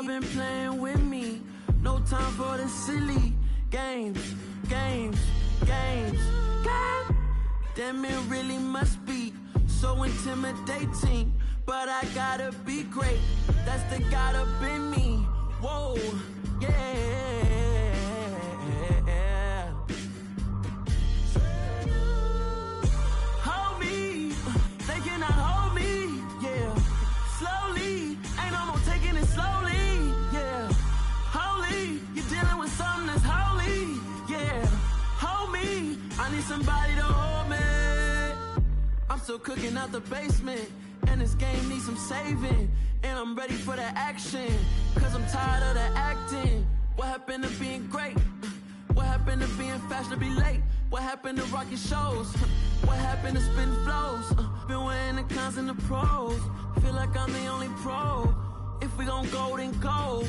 I've been playing with me. No time for the silly games. Damn, it really must be so intimidating. But I gotta be great. That's the God up in me. Whoa, yeah. Hold me, they cannot hold me, yeah. Slowly, ain't no more taking it slowly, yeah. Holy, you're dealing with something that's holy, yeah. Hold me, I need somebody to hold me. I'm still cooking out the basement, and this game needs some saving. And I'm ready for the action, cause I'm tired of the acting. What happened to being great? What happened to being fashionably late? What happened to rocking shows? What happened to spitting flows? Been weighing the cons and the pros. Feel like I'm the only pro. If we gon' go, then go.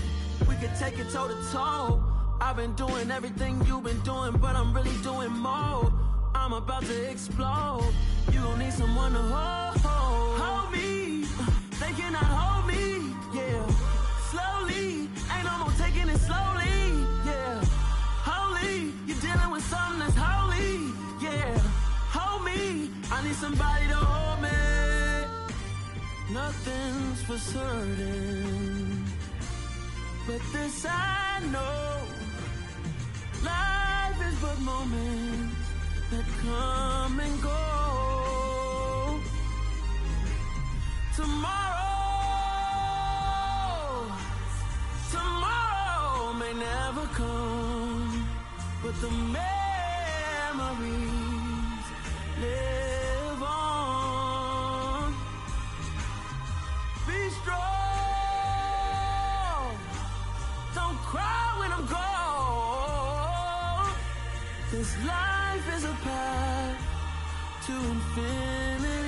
We could take it toe to toe. I've been doing everything you've been doing, but I'm really doing more. I'm about to explode. You gon' need someone to hold me. They cannot hold me, yeah. Slowly, ain't no more taking it slowly, yeah. Holy, you're dealing with something that's holy, yeah. Hold me, I need somebody to hold me. Nothing's for certain, but this I know. Life is but moments that come and go. Tomorrow may never come, but the memories live on. Be strong, don't cry when I'm gone. This life is a path to infinity.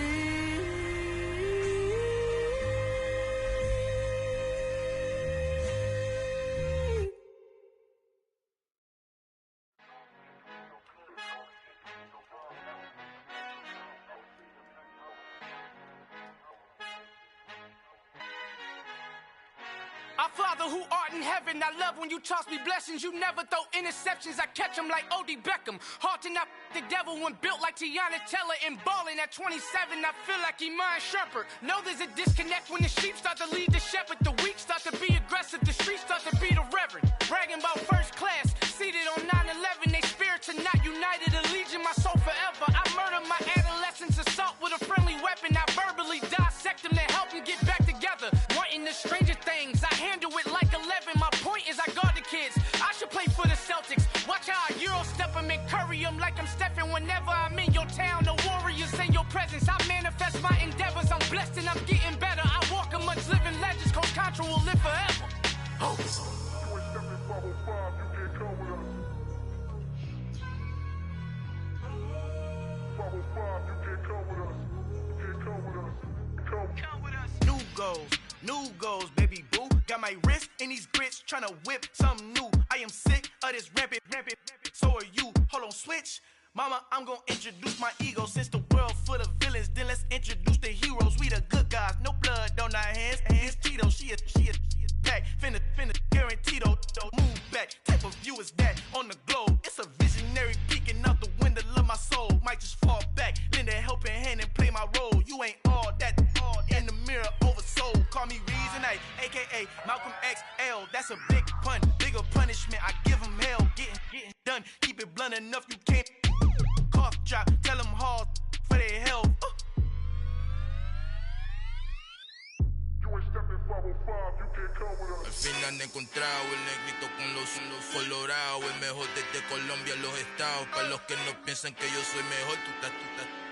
Our Father who art in heaven, I love when you toss me blessings. You never throw interceptions, I catch them like O.D. Beckham. Hard to not the devil when built like Tiana Teller and balling at 27. I feel like Iman Shumpert. Know there's a disconnect when the sheep start to lead the shepherd. The weak start to be aggressive, the streets start to be the reverend. Bragging about first class, seated on 9/11. They spirits are not united, a legion, my soul forever. I murder my adolescence, assault with a friendly weapon. I verbally dissect them to help them get back together. Wanting the stranger things, I handle it like 11. My point is I guard the kids. I should play for the Celtics. Watch how I Euro step them and curry them like I'm Stephen. Whenever I'm in your town, the Warriors in your presence. I manifest my endeavors. I'm blessed and I'm getting better. I walk amongst living legends. Coach Contra will live forever. Oh. You ain't stepping 505, you can't come with us. 505, you can't come with us. You can't come with us. Come with us. New goals, baby boo. Got my wrist in these grits, tryna whip something new. I am sick of this rampant. So are you. Hold on, switch. Mama, I'm gonna introduce my ego. Since the world full of villains, then let's introduce the heroes. We the good guys, no blood on our hands. It's Tito, she is back. Finna, guaranteed, move back. Type of view is that on the globe? It's a visionary peeking out the window of my soul. Might just fall back, lend a helping hand and play my role. You ain't all that in the mirror oversold. Call me Reason A, aka Malcolm XL. That's a big pun, bigger punishment. I give him hell, getting done. Keep it blunt enough, you can't cough drop. Tell them hard for their health. Al fin han encontrado el negrito con los colorados, el mejor desde Colombia a los estados. Para los que no piensan que yo soy mejor,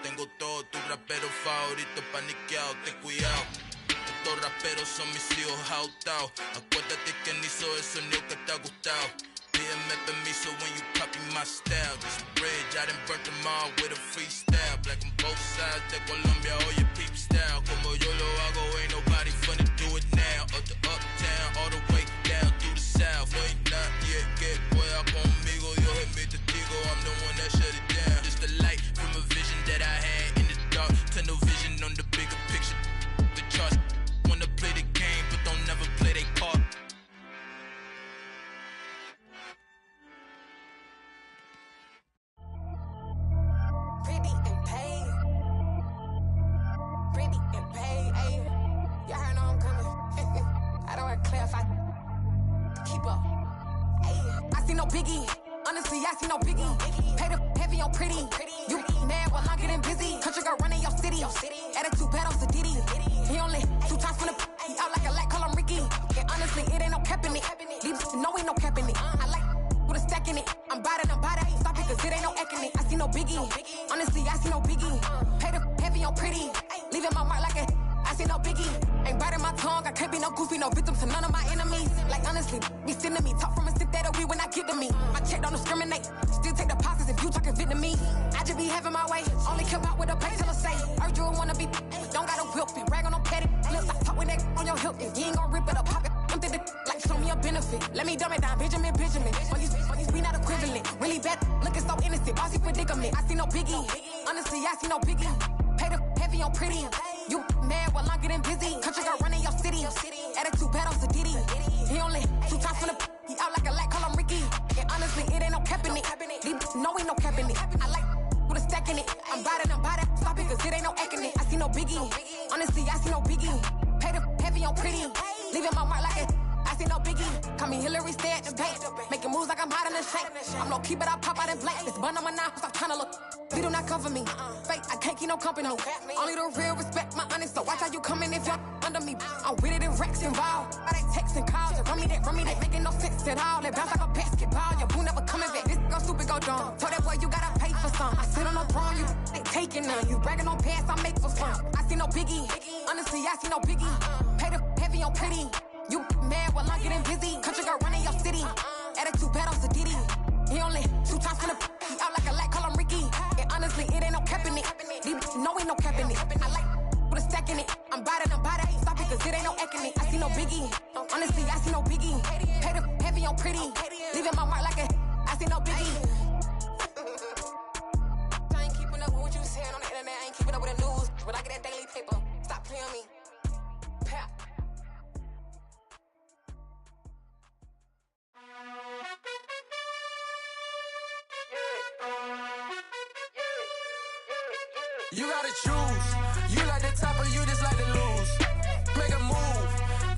tengo todo, tu rapero favorito paniqueado, ten cuidado. Estos raperos son mis hijos jautados. Acuérdate quién hizo el sonido que te ha gustado. Pídeme permiso when you copy my style. This bridge, I done burnt them all with a freestyle. Black on both sides de Colombia, oye peep style. Como yo lo hago, ain't nobody finna do it now. Up to uptown, all the way down through the south. No hay nadie que pueda conmigo. Dios es mi testigo, I'm the one that shut it down. Just the light from a vision that I had in the dark. Tunnel vision on the bigger picture. The charts wanna play the game, but don't never play their part. see no biggie. Honestly, I see no biggie. Pay the heavy on pretty. You mad while I'm getting busy. Country girl running your city. Attitude bad on Diddy. He only 2 times from the he out like a light, call him Ricky. And honestly, it ain't no cap in it. Leave no ain't no cap in it. I like with a stack in it. I'm bad. Stop it, cause it ain't no acting it. I see no biggie. Honestly, I see no biggie. Pay the heavy on pretty. Leaving my mark like a I see no biggie. Ain't biting my tongue. I can't be no goofy, no victim to none of my enemies. Like honestly, be sending me talk from a stick that'll be when I get to me. My check don't discriminate. Still take deposits if you talking Vietnamese. I just be having my way. Only come out with a pay till I say. Heard you wanna be. Don't gotta whip it. Rag on no petty. Flips. I talk with that on your hip. You ain't gon' rip it up. Pocket. Empty the like show me a benefit. Let me dumb it down. Benjamin. On these we not equivalent. Really bad. Looking so innocent. Bossy predicament. I see no biggie. Honestly, I see no biggie. Pay the heavy on pretty. You mad while I'm getting busy. Country girl running your city. Attitude bad on Diddy. He only 2 times from the he out like a light, call him Ricky. And honestly, it ain't no cap in it. No ain't no cap in it. I like with a stack in it. I'm bad. Stop it, cause it ain't no acting it. I see no biggie. Honestly, I see no biggie. Pay the heavy on pretty. Leaving my mark like it. I see no biggie. Call me Hillary, stay at the bank. Making moves like I'm hot in the shank. I'm low key, but I pop out in blank. This bun on my knife, stop trying to look. You do not cover me. Fake, I can't keep no company. Only the real respect my honest. So watch how you coming if you're under me. I'm with it in Rex involved. All they texts and calls. Run me that making no sense at all. They bounce like a basketball. Your boo never coming back. This go stupid, go dumb. Told that boy you gotta pay for some. I sit on the throne, you they taking none. You bragging on past, I make for fun. I see no biggie. Honestly, I see no biggie. Pay the heavy on pretty. You mad while I'm getting busy. Country girl running your city. Attitude bad on Diddy. He only 2 times from the he out like a light, call him Ricky. And honestly, it ain't no cap in it. No ain't no cap in it. I like with a stack in it. I'm bad. Stop it, cause it ain't no acting it. I see no biggie. Honestly, I see no biggie. Pay the heavy on pretty. Leaving my mark like a I see no biggie. I ain't keeping up with what you saying on the internet. I ain't keeping up with the news. When I get that daily paper, stop playing me. Pap. You gotta choose. You like the top or you just like to lose. Make a move.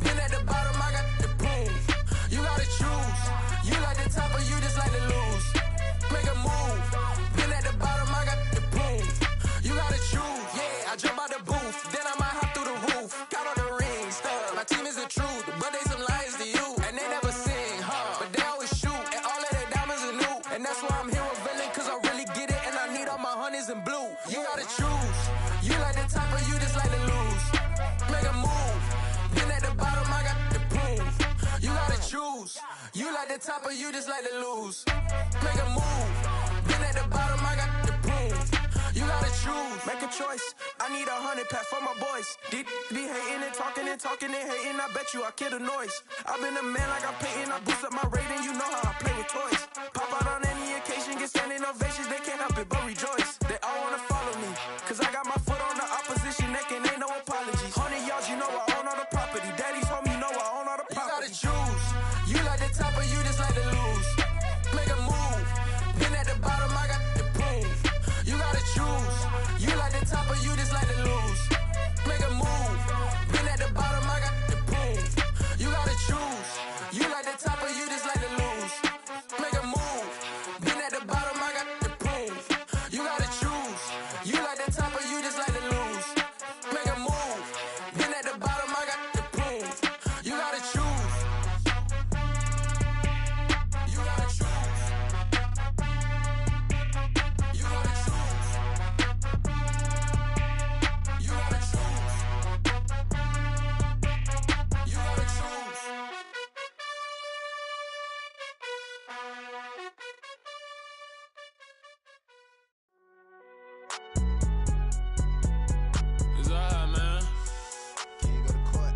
Been at the bottom, I got the proof. You gotta choose. You like the top or you just like to lose. Make a move. Been at the bottom, I got the proof. You gotta choose. Yeah, I jump out the booth. Then I might hop through the roof. Count on the rings. My team is the truth, but they some liars to you. And they never sing, but they always shoot. And all of their diamonds are new. And that's why I'm here with villain, cause I really get it. And I need all my honeys in blue. You gotta choose. You like the top or you just like to lose. Make a move. Been at the bottom, I got the proof. You gotta choose. You like the top or you just like to lose. Make a move. Been at the bottom, I got the proof. You gotta choose. Make a choice. I need 100 pack for my boys. Be hating and talking and hating. I bet you I kill the noise. I've been a man like I'm Peyton. I boost up my rating. You know how I play with toys. Pop out on any occasion, get standing ovations. They can't help it but rejoice. They all wanna follow me, cause I got my foot on the opposition neck and ain't no apologies. 100 yards, you know I own all the property. Daddy's home, you know I own all the property. You gotta choose. You like the top or you just like to lose. Make a move. Been at the bottom, I got the proof. You gotta choose. You like the top or you just like to lose. Make a move. Been at the bottom, I got the proof. You gotta choose. You like the top or you just like to lose. Make a move. Been at the bottom, I got the proof. You gotta choose. You like the top or you just like to lose. Make a move. Been at the bottom, I got the proof. You gotta choose. You gotta choose. You gotta choose. You gotta choose. You gotta choose. It's alright, man. Can you go to court?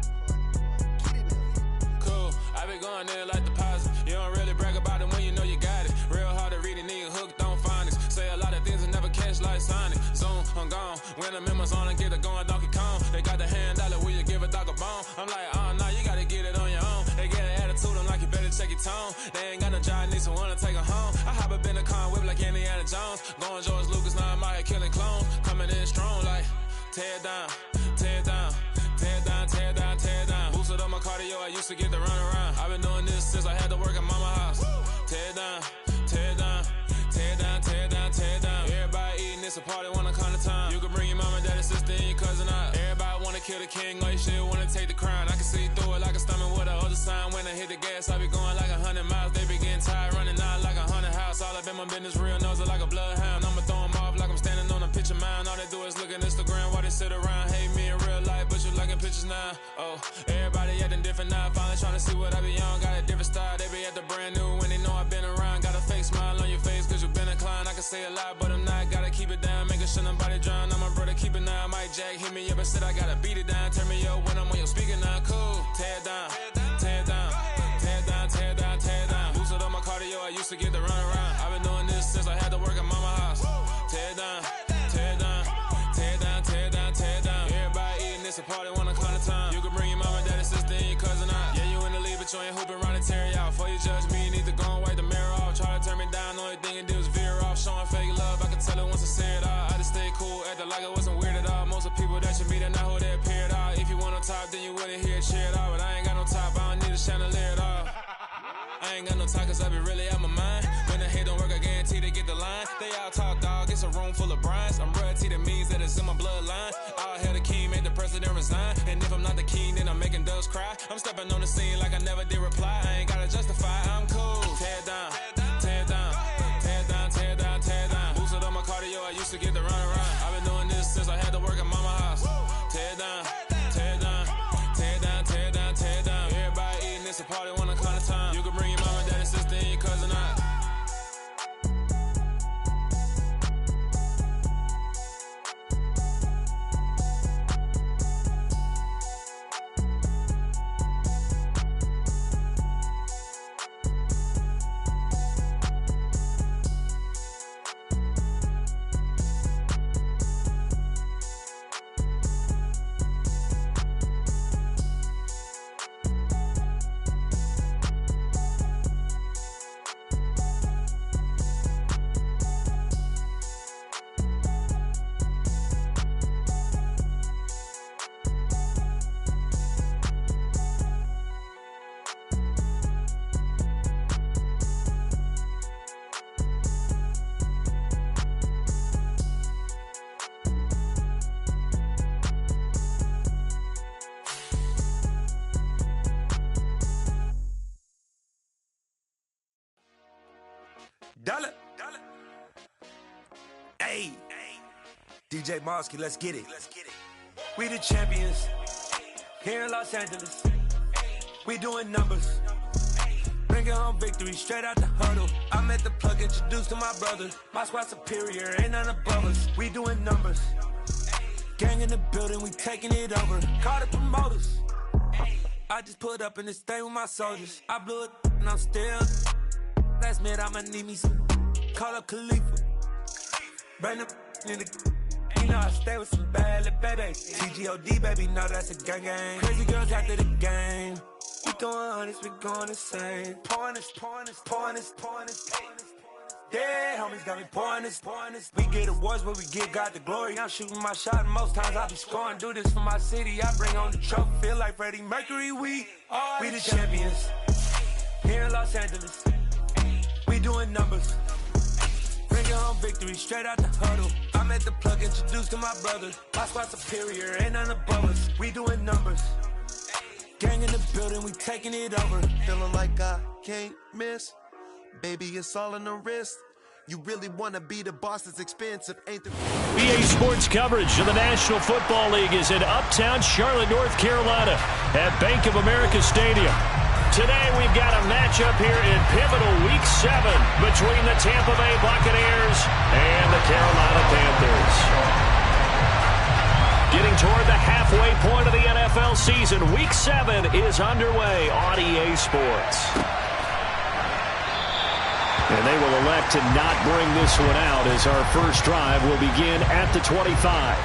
Get it now. Cool. I been going there like deposit. You don't really brag about it when you know you got it. Real hard to read a nigga hooked, don't find it. Say a lot of things and never catch like Sonic. Zoom, I'm gone. When I'm in my zone, I get it going Donkey Kong. They got the hand dollar, will you give a dog a bone? I'm like, oh, nah, you gotta get it on your own. They get an attitude, I'm like, you better check your tone. They ain't got no job, need someone to take her home. I hop up in the car, whip like Indiana Jones. Going George Lucas, now I'm out here killing clones. Coming in strong like, tear down, tear down, tear down, tear down, tear down. Boosted up my cardio, I used to get to run around. I've been doing this since I had to work at mama house. Tear down. kill the king, or you shit wanna take the crown. I can see through it like a stomach with a other sign. When I hit the gas, I be going like 100 miles. They be getting tired, running out like 100 house. All up in my business, real nose like a bloodhound. I'ma throw them off like I'm standing on a picture mound. All they do is look at Instagram while they sit around. Hate me in real life, but you liking pictures now. Oh, everybody acting different now. Finally trying to see what I be on. Got a different style, they be at the brand new when they know I've been around. Got a fake smile on your face cause you been inclined. I can say a lot, but I'm not. Gotta keep it down, making sure nobody drown. I'm my brother, keep it now. Mike Jack hit me up and said I gotta beat it down. Turn me up when I'm on your speaker now. Cool, tear it down, tear it down, tear it down, tear it down, tear it down. Boosted up my cardio, I used to get the run around. I've been doing this since I had to work at mama house. Tear it down, tear it down, tear it down, tear it down, tear it down. Everybody eating this a party, one o'clock of time. You can bring your mama, daddy, sister, and your cousin out. Yeah, you in the league, but you ain't hooping around and tear it out. Before you judge me, you need to go and wipe the mirror off. Try to turn me down, the only thing you do is veer off. Showing fake love, I can tell it once I say it all. I just stay cool, acting like it wasn't weird at all. Most of the people that you meet are not who they appear at all. If you want on top, then you wouldn't hear it cheer at all. But I ain't got no top, I don't need a chandelier at all. I ain't got no talk cause I be really out my mind. When the hate don't work, I guarantee they get the line. They all talk dog, it's a room full of brines. I'm royalty, that means that it's in my bloodline. All hail the king, made the president resign. And if I'm not the king, then I'm making doves cry. I'm stepping on the scene like I never did reply. I ain't gotta justify, I'm cool. Tear it down, tear it down, tear it down, tear it down, tear it down. Boosted up my cardio, I used to get the run around. I've been doing this since I had to work at mama house. Tear it down, tear it down, tear it down, tear it down, tear it down. Everybody eating this a party, one o'clock of time. You can bring your mama, daddy, sister, and your cousin out. Dollar. Hey. DJ Mosky, let's get it. We the champions here in Los Angeles. We doing numbers. Bringing home victory straight out the huddle. I'm at the plug, introduced to my brothers. My squad superior, ain't none above us. We doing numbers. Gang in the building, we taking it over. Call the promoters. I just put up in this thing with my soldiers. I blew it and I'm still. Last minute, I'ma need me some. Call up Khalifa. Bring them in the. You know I stay with some bad little baby. TGOD, baby, no, that's a gang gang. Crazy girls after the game. We throwing hundreds, we going insane. Pouring this. Yeah, homies got me pouring this. We get awards, but we give God the glory. I'm shooting my shot, and most times I be scoring. Do this for my city, I bring on the trophy. Feel like Freddie Mercury, we the champions. Here in Los Angeles. We doing numbers. Bringing home victory straight out the huddle. I'm at the plug, introduced to my brothers. My squad superior, ain't none above us. We doing numbers. Gang in the building, we taking it over. Feeling like I can't miss. Baby, it's all in the wrist. You really want to be the boss, it's expensive, ain't the... BA Sports coverage of the National Football League is in Uptown Charlotte, North Carolina at Bank of America Stadium. Today we've got a matchup here in pivotal Week 7 between the Tampa Bay Buccaneers and the Carolina Panthers. Getting toward the halfway point of the NFL season, Week 7 is underway on EA Sports. And they will elect to not bring this one out as our first drive will begin at the 25.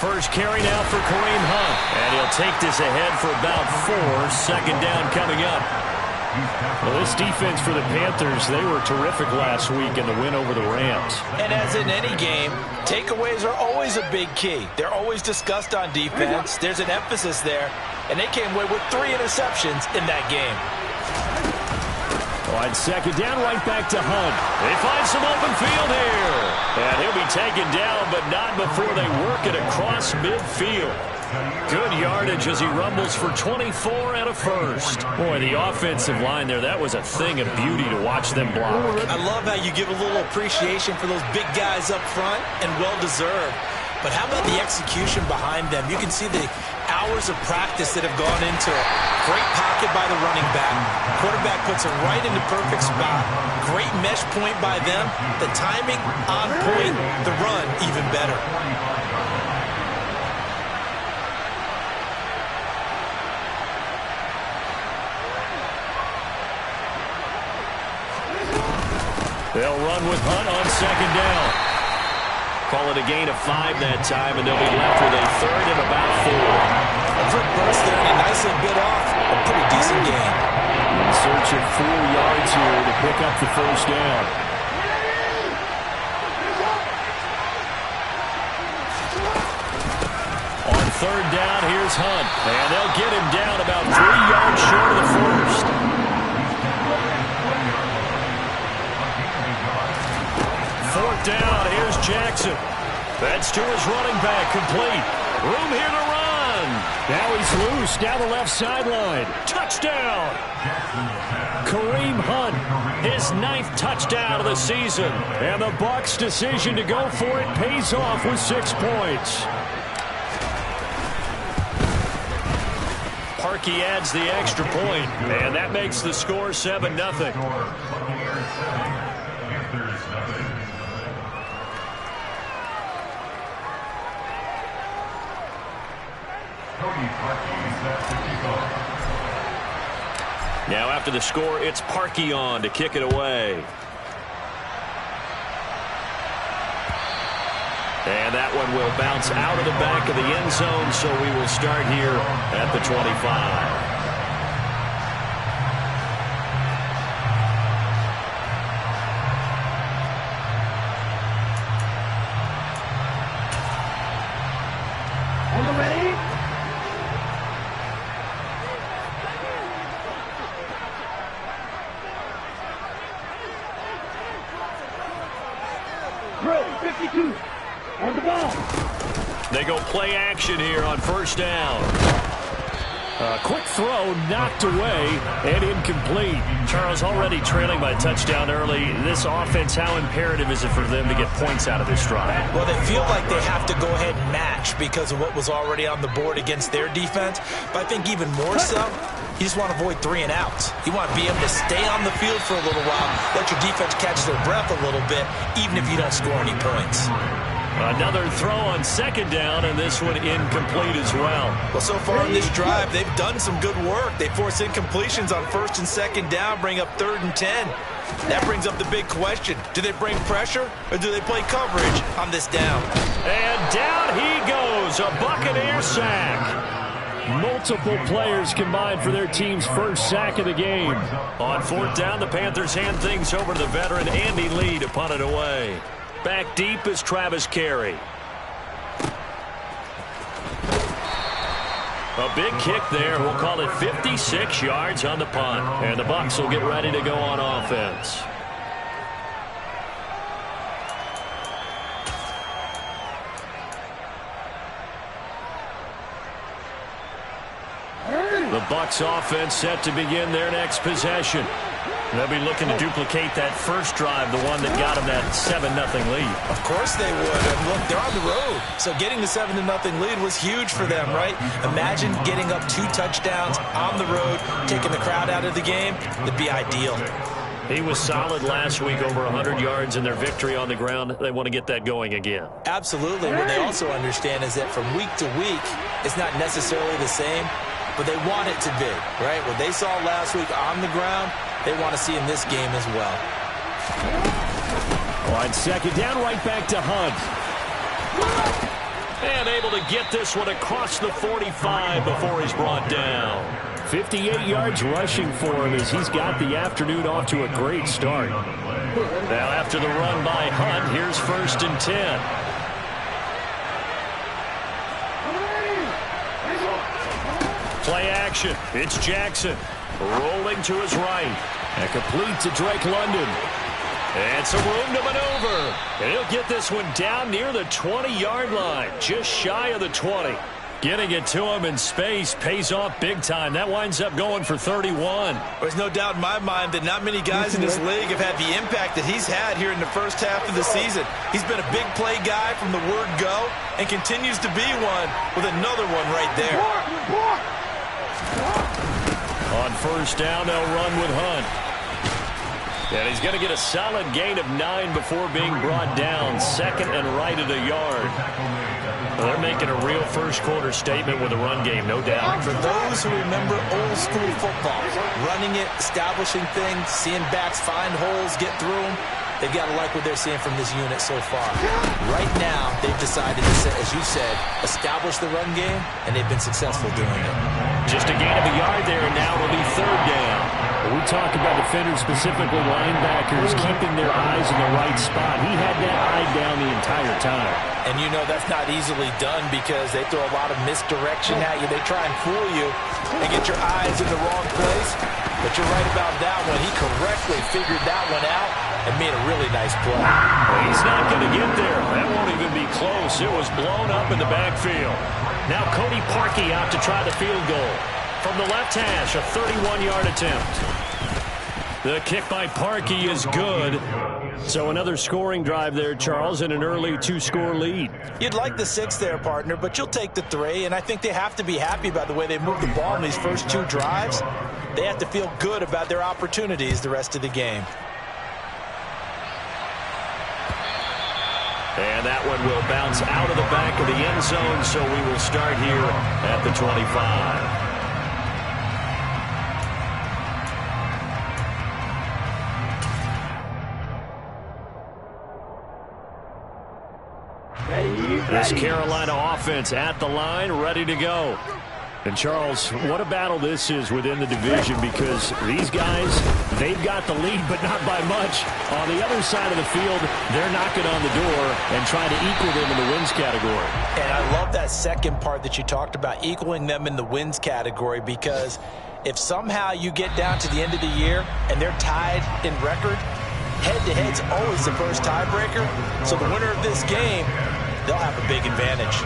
first carry now for Kareem Hunt. And he'll take this ahead for about 4. Second down coming up. Well, this defense for the Panthers, they were terrific last week in the win over the Rams. And as in any game, takeaways are always a big key. They're always discussed on defense. There's an emphasis there. And they came away with 3 interceptions in that game. On second down, right back to Hunt. They find some open field here. And he'll be taken down, but not before they work it across midfield. Good yardage as he rumbles for 24 and a first. Boy, the offensive line there, that was a thing of beauty to watch them block. I love how you give a little appreciation for those big guys up front, and well-deserved. But how about the execution behind them? You can see the hours of practice that have gone into it. Great pocket by the running back. Quarterback puts it right in the perfect spot. Great mesh point by them. The timing on point. The run even better. They'll run with Hunt on second down. Call it a gain of 5 that time, and they'll be left with a third and about 4. A quick burst there, and he nicely bit off a pretty decent gain. In search of 4 yards here to pick up the first down. On third down, here's Hunt. And they'll get him down about 3 yards short of the first. Fourth down, here's Jackson. That's to his running back, complete. Room here to run. Now he's loose down the left sideline. Touchdown. Kareem Hunt, his 9th touchdown of the season. And the Bucs' decision to go for it pays off with 6 points. Parkey adds the extra point, and that makes the score 7-0. Now after the score, it's Parkey on to kick it away. And that one will bounce out of the back of the end zone, so we will start here at the 25. They go play action here on first down. A quick throw knocked away and incomplete. Charles, already trailing by a touchdown early. This offense, how imperative is it for them to get points out of this drive? Well, they feel like they have to go ahead and match because of what was already on the board against their defense. But I think even more so, you just want to avoid 3 and outs. You want to be able to stay on the field for a little while, let your defense catch their breath a little bit, even if you don't score any points. Another throw on second down, and this one incomplete as well. Well, so far in this drive, they've done some good work. They force incompletions on first and second down, bring up 3rd and 10. That brings up the big question. Do they bring pressure, or do they play coverage on this down? And down he goes, a Buccaneer sack. Multiple players combined for their team's first sack of the game. On fourth down, the Panthers hand things over to the veteran Andy Lee to punt it away. Back deep is Travis Carey. A big kick there. We'll call it 56 yards on the punt. And the Bucs will get ready to go on offense. The Bucs offense set to begin their next possession. They'll be looking to duplicate that first drive, the one that got them that 7-0 lead. Of course they would. And look, they're on the road. So getting the 7-0 lead was huge for them, right? Imagine getting up 2 touchdowns on the road, taking the crowd out of the game. That'd be ideal. He was solid last week, over 100 yards in their victory on the ground. They want to get that going again. Absolutely. What they also understand is that from week to week, it's not necessarily the same, but they want it to be, right? What they saw last week on the ground, they want to see in this game as well. On second down, right back to Hunt. And able to get this one across the 45 before he's brought down. 58 yards rushing for him as he's got the afternoon off to a great start. Now after the run by Hunt, here's 1st and 10. Play action. It's Jackson. Rolling to his right. And complete to Drake London. And some room to maneuver. And he'll get this one down near the 20-yard line. Just shy of the 20. Getting it to him in space pays off big time. That winds up going for 31. There's no doubt in my mind that not many guys in this league have had the impact that he's had here in the first half of the season. He's been a big play guy from the word go and continues to be one with another one right there. On 1st down, they'll run with Hunt. And he's going to get a solid gain of 9 before being brought down. 2nd and right at a yard. Well, they're making a real first-quarter statement with a run game, no doubt. For those who remember old-school football, running it, establishing things, seeing backs find holes, get through them, they've got to like what they're seeing from this unit so far. Right now, they've decided to, as you said, establish the run game, and they've been successful doing it. Just a gain of a yard there, and now it'll be 3rd down. We talk about defenders, specifically linebackers, keeping their eyes in the right spot. He had that eye down the entire time. And you know that's not easily done because they throw a lot of misdirection at you. They try and fool you and get your eyes in the wrong place. But you're right about that one. He correctly figured that one out and made a really nice play. Well, he's not going to get there. That won't even be close. It was blown up in the backfield. Now Cody Parkey out to try the field goal. From the left hash, a 31-yard attempt. The kick by Parkey is good. So another scoring drive there, Charles, and an early 2-score lead. You'd like the 6 there, partner, but you'll take the 3, and I think they have to be happy about the way they moved the ball in these first 2 drives. They have to feel good about their opportunities the rest of the game. And that one will bounce out of the back of the end zone, so we will start here at the 25. This Carolina offense at the line, ready to go. And, Charles, what a battle this is within the division because these guys, they've got the lead, but not by much. On the other side of the field, they're knocking on the door and trying to equal them in the wins category. And I love that second part that you talked about, equaling them in the wins category, because if somehow you get down to the end of the year and they're tied in record, head-to-head's always the first tiebreaker. So the winner of this game, they'll have a big advantage.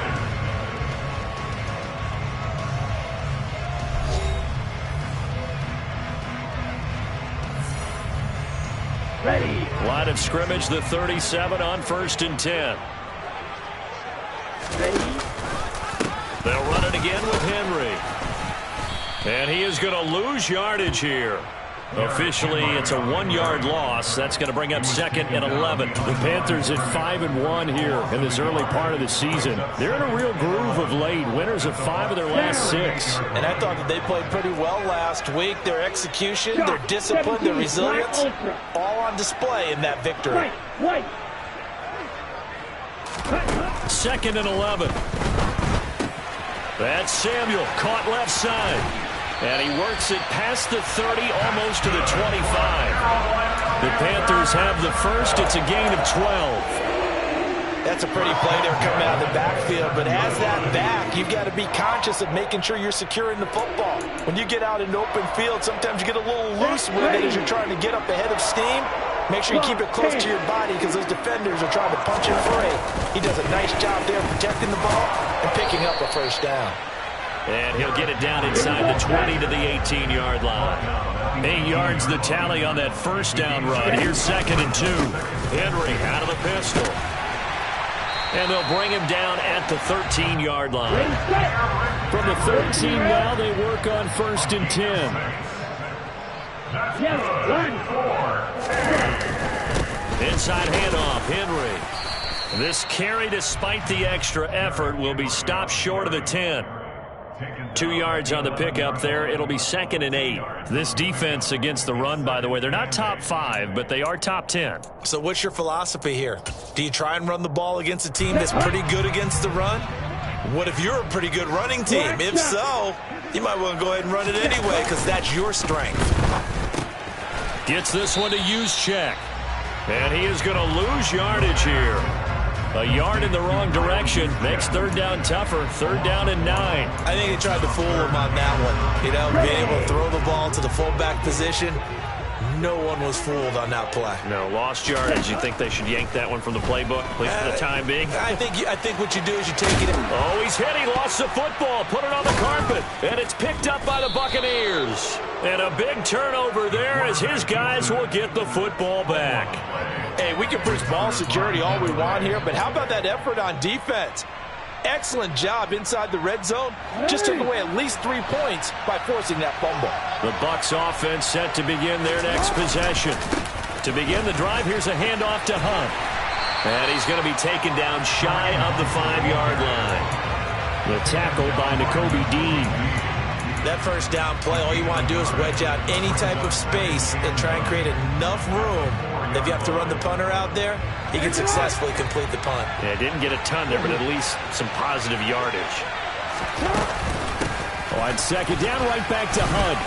Ready. Line of scrimmage, the 37 on 1st and 10. Ready. They'll run it again with Henry. And he is going to lose yardage here. Officially, it's a 1-yard loss. That's going to bring up 2nd and 11. The Panthers at 5-1 here in this early part of the season. They're in a real groove of late. Winners of 5 of their last 6. And I thought that they played pretty well last week. Their execution, their discipline, their resilience, all on display in that victory. 2nd and 11. That's Samuel, caught left side. And he works it past the 30, almost to the 25. The Panthers have the first. It's a gain of 12. That's a pretty play there coming out of the backfield. But as that back, you've got to be conscious of making sure you're securing the football. When you get out in open field, sometimes you get a little loose with it as you're trying to get up ahead of steam. Make sure you keep it close to your body because those defenders are trying to punch and fray. He does a nice job there protecting the ball and picking up a first down. And he'll get it down inside the 20 to the 18-yard line. 8 yards the tally on that first down run. Here's 2nd and 2. Henry out of the pistol. And they'll bring him down at the 13-yard line. From the 13 now, they work on 1st and 10. Inside handoff, Henry. This carry, despite the extra effort, will be stopped short of the 10. 2 yards on the pickup there. It'll be 2nd and 8. This defense against the run, by the way, they're not top 5, but they are top 10. So what's your philosophy here? Do you try and run the ball against a team that's pretty good against the run? What if you're a pretty good running team? If so, you might want to go ahead and run it anyway because that's your strength. Gets this one to Juszczyk. And he is going to lose yardage here. A yard in the wrong direction makes 3rd down tougher. 3rd down and 9. I think they tried to fool him on that one. You know, being able to throw the ball to the fullback position. No one was fooled on that play. No, lost yardage. You think they should yank that one from the playbook, at least for the time being? I think what you do is you take it. Oh, he's hit. He lost the football. Put it on the carpet. And it's picked up by the Buccaneers. And a big turnover there as his guys will get the football back. Hey, we can push ball security all we want here, but how about that effort on defense? Excellent job inside the red zone. Just took away at least 3 points by forcing that fumble. The Bucs offense set to begin their next possession. To begin the drive, here's a handoff to Hunt. And he's going to be taken down shy of the 5-yard line. The tackle by Nakobe Dean. That first down play, all you want to do is wedge out any type of space and try and create enough room. If you have to run the punter out there, he can successfully complete the punt. Yeah, didn't get a ton there, but at least some positive yardage. On 2nd down, right back to Hunt.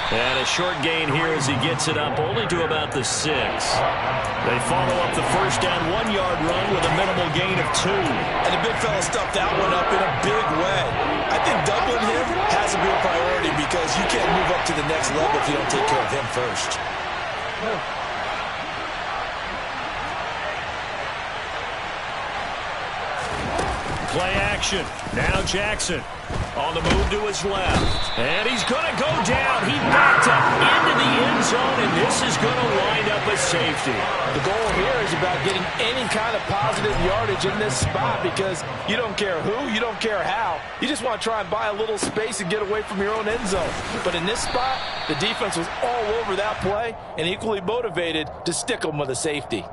And a short gain here as he gets it up only to about the 6. They follow up the first down 1-yard run with a minimal gain of 2. And the big fella stuffed that one up in a big way. I think doubling him has to be a priority because you can't move up to the next level if you don't take care of him first. Play action. Now Jackson on the move to his left. And he's going to go down. He backed up into the end zone, and this is going to wind up a safety. The goal here is about getting any kind of positive yardage in this spot because you don't care who, you don't care how. You just want to try and buy a little space and get away from your own end zone. But in this spot, the defense was all over that play and equally motivated to stick them with a safety.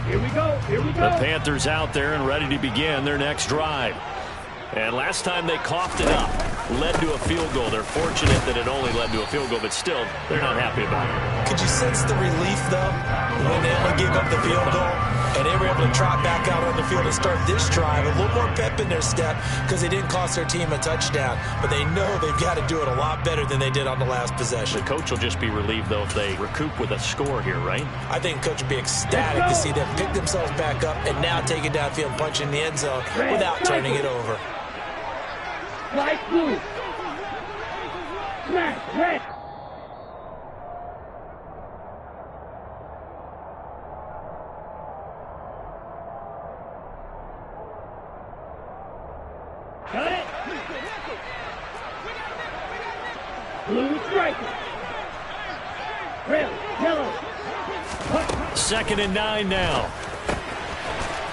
Here we go. The Panthers out there and ready to begin their next drive. And last time they coughed it up, led to a field goal. They're fortunate that it only led to a field goal, but still, they're not happy about it. Could you sense the relief, though, when they only gave up the field goal? And they were able to trot back out on the field and start this drive. A little more pep in their step because they didn't cost their team a touchdown. But they know they've got to do it a lot better than they did on the last possession. The coach will just be relieved, though, if they recoup with a score here, right? I think the coach will be ecstatic to see them pick themselves back up and now take it downfield and punch in the end zone without turning it over. Light blue. Smash red. Got it. Blue striker. Red, yellow. 2nd and 9 now.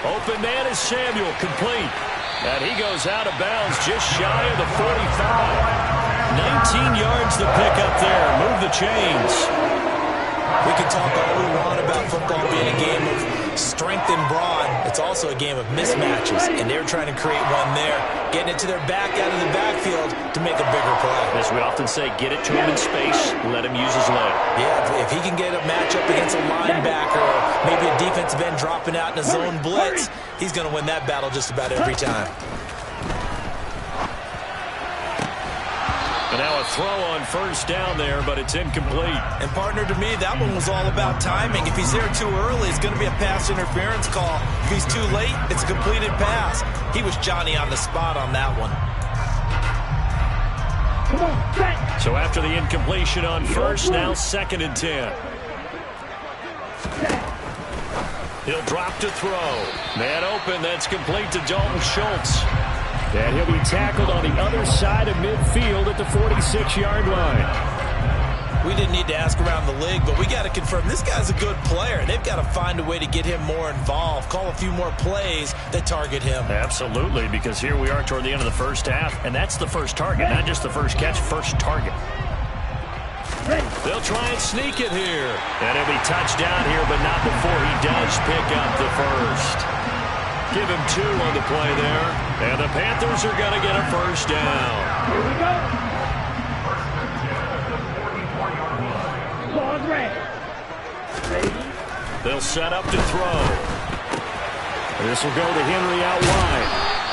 Open man is Samuel, complete. And he goes out of bounds just shy of the 45. 19 yards to pick up there. Move the chains. We can talk all we want about football being a game of strength and brawn. It's also a game of mismatches, and they're trying to create one there, getting it to their back out of the backfield to make a bigger play. As we often say, get it to him in space, let him use his leg. Yeah, if he can get a matchup against a linebacker or maybe a defensive end dropping out in a zone blitz, he's going to win that battle just about every time. And now a throw on first down there, but it's incomplete. And partner, to me, that one was all about timing. If he's there too early, it's going to be a pass interference call. If he's too late, it's a completed pass. He was Johnny on the spot on that one. So after the incompletion on first, now 2nd and 10. He'll drop to throw. Man open, that's complete to Dalton Schultz. And he'll be tackled on the other side of midfield at the 46-yard line. We didn't need to ask around the league, but we got to confirm this guy's a good player. They've got to find a way to get him more involved, call a few more plays that target him. Absolutely, because here we are toward the end of the first half, and that's the first target, not just the first catch, first target. They'll try and sneak it here. And he'll be touched down here, but not before he does pick up the first. Give him 2 on the play there. And the Panthers are going to get a first down. Here we go. Ball's red. They'll set up to throw. This will go to Henry out wide.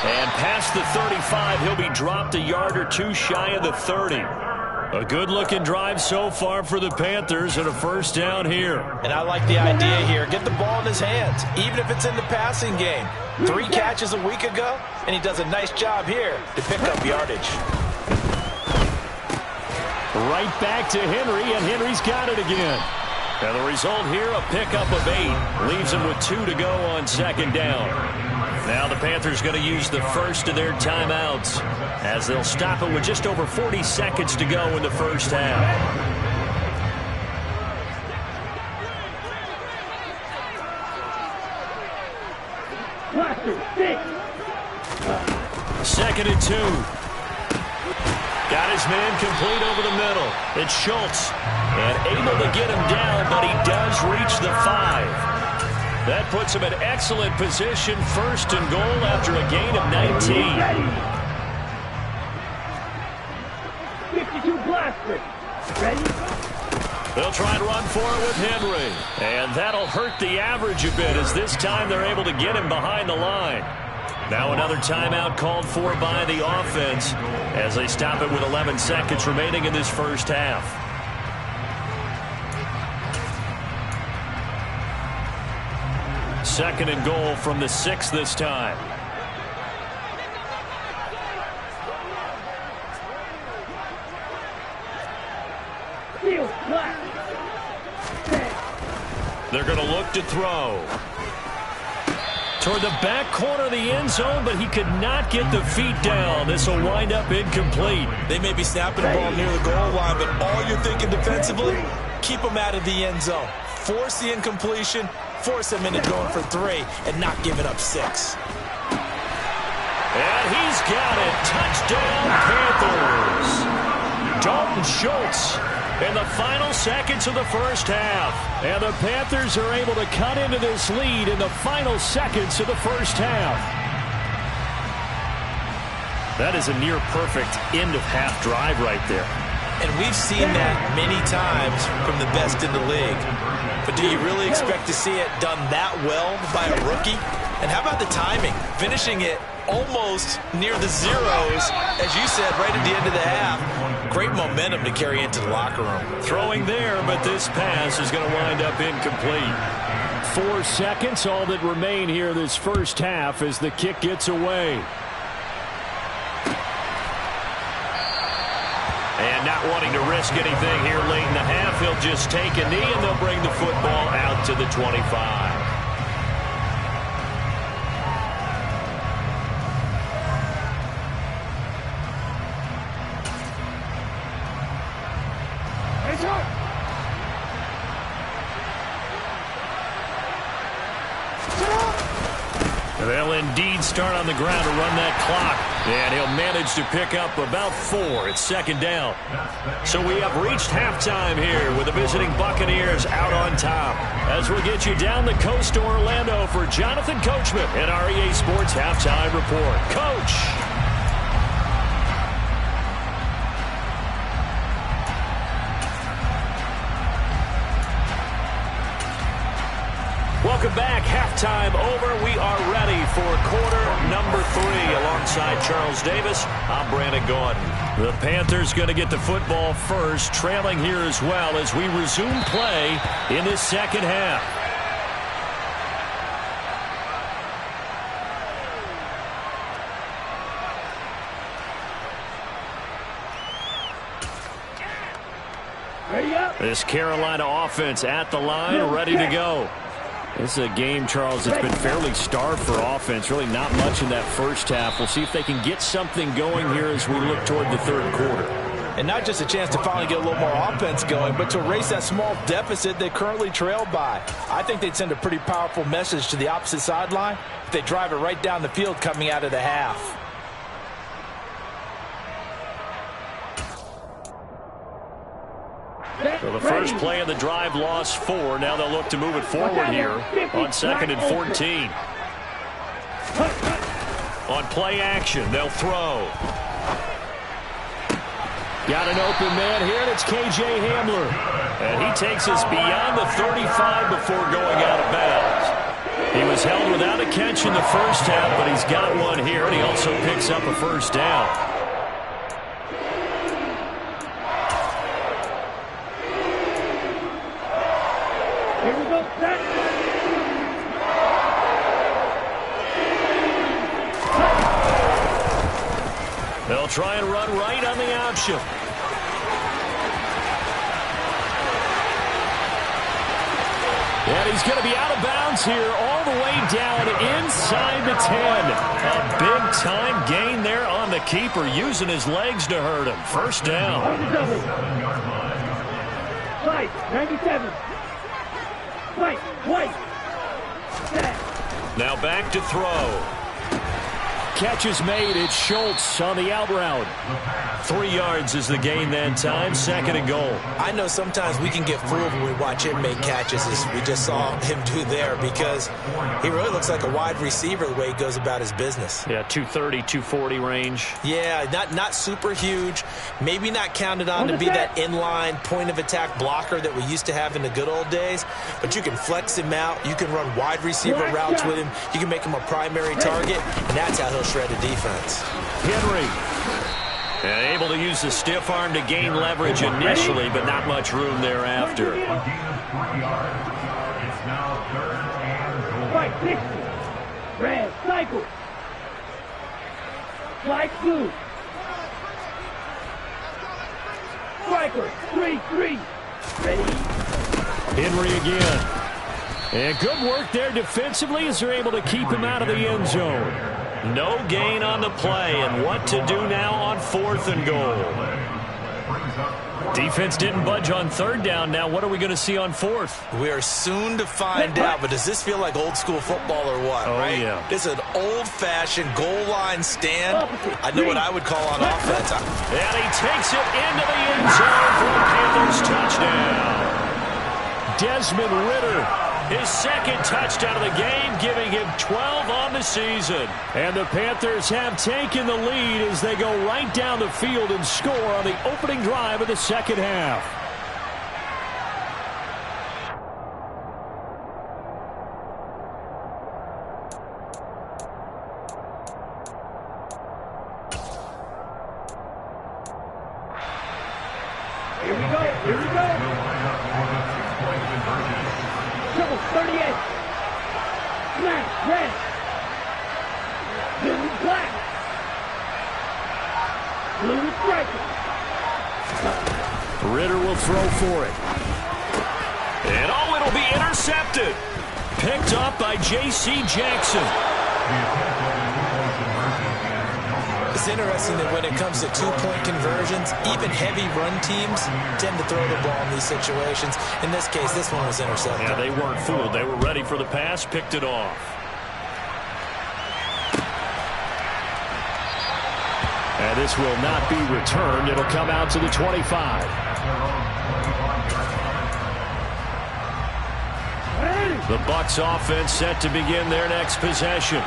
And past the 35, he'll be dropped a yard or 2 shy of the 30. A good-looking drive so far for the Panthers and a first down here. And I like the idea here. Get the ball in his hands, even if it's in the passing game. 3 catches a week ago, and he does a nice job here to pick up yardage. Right back to Henry, and Henry's got it again. And the result here, a pickup of 8. Leaves him with 2 to go on second down. Now the Panthers going to use the first of their timeouts as they'll stop it with just over 40 seconds to go in the first half. Second and 2. Got his man complete over the middle. It's Schultz. And able to get him down, but he does reach the 5. That puts him in excellent position, first and goal after a gain of 19. 52 blaster. Ready? They'll try and run for it with Henry. And that'll hurt the average a bit as this time they're able to get him behind the line. Now another timeout called for by the offense as they stop it with 11 seconds remaining in this first half. Second and goal from the 6 this time. They're going to look to throw. Toward the back corner of the end zone, but he could not get the feet down. This will wind up incomplete. They may be snapping the ball near the goal line, but all you're thinking defensively, keep them out of the end zone. Force the incompletion, force them into going for 3, and not giving up 6. And he's got it. Touchdown, Panthers. Dalton Schultz in the final seconds of the first half. And the Panthers are able to cut into this lead in the final seconds of the first half. That is a near-perfect end-of-half drive right there. And we've seen that many times from the best in the league. But do you really expect to see it done that well by a rookie? And how about the timing? Finishing it almost near the zeros, as you said, right at the end of the half. Great momentum to carry into the locker room. Throwing there, but this pass is going to wind up incomplete. 4 seconds, all that remain here this first half as the kick gets away. And not wanting to risk anything here late in the half, he'll just take a knee and they'll bring the football out to the 25. They'll indeed start on the ground to run that clock. And he'll manage to pick up about 4. It's second down. So we have reached halftime here with the visiting Buccaneers out on top. As we get you down the coast to Orlando for Jonathan Coachman and our EA Sports Halftime Report. Coach! Welcome back. Halftime over. We are ready for quarter number 3. Alongside Charles Davis, I'm Brandon Gaudin. The Panthers going to get the football first, trailing here as well as we resume play in this second half. This Carolina offense at the line, ready to go. This is a game, Charles, that's been fairly starved for offense. Really not much in that first half. We'll see if they can get something going here as we look toward the third quarter. And not just a chance to finally get a little more offense going, but to erase that small deficit they currently trailed by. I think they'd send a pretty powerful message to the opposite sideline if they drive it right down the field coming out of the half. So the first play of the drive lost 4. Now they'll look to move it forward here on 2nd and 14. On play action, they'll throw. Got an open man here, and it's K.J. Hamler. And he takes us beyond the 35 before going out of bounds. He was held without a catch in the first half, but he's got one here, and he also picks up a first down. Here we go, set. They'll try and run right on the option. And he's going to be out of bounds here all the way down inside the 10. A big-time gain there on the keeper, using his legs to hurt him. First down. Fight, 97. Fight, white. Now back to throw. Catch is made. It's Schultz on the out route. 3 yards is the gain that time. 2nd and goal. I know sometimes we can get fooled when we watch him make catches, as we just saw him do there, because he really looks like a wide receiver the way he goes about his business. Yeah, 230, 240 range. Yeah, not super huge. Maybe not counted on to be that inline point-of-attack blocker that we used to have in the good old days, but you can flex him out. You can run wide receiver routes with him. You can make him a primary target, and that's how he'll shred a defense. Henry. And able to use the stiff arm to gain leverage initially, but not much room thereafter. Fight, 60. Red, cycle. Flight blue. Striker, 3-3. Ready. Henry again. And good work there defensively as they're able to keep him out of the end zone. No gain on the play, and what to do now on 4th and goal. Defense didn't budge on 3rd down. Now what are we going to see on 4th? We are soon to find out, but does this feel like old school football or what? Oh, right? Yeah. This is an old-fashioned goal line stand. I know what I would call on offense. And he takes it into the end zone for a Panthers touchdown. Desmond Ridder, his 2nd touchdown of the game, giving him 12 on the season. And the Panthers have taken the lead as they go right down the field and score on the opening drive of the 2nd half. Here we go, here we go. Triple 38. Smash, red. Blue, black. Blue, striker. Ridder will throw for it. And oh, it'll be intercepted. Picked up by J.C. Jackson. It's interesting that when it comes to two-point conversions, even heavy run teams tend to throw the ball in these situations. In this case, this one was intercepted. Yeah, they weren't fooled. They were ready for the pass, picked it off. And this will not be returned. It'll come out to the 25. The Bucs offense set to begin their next possession.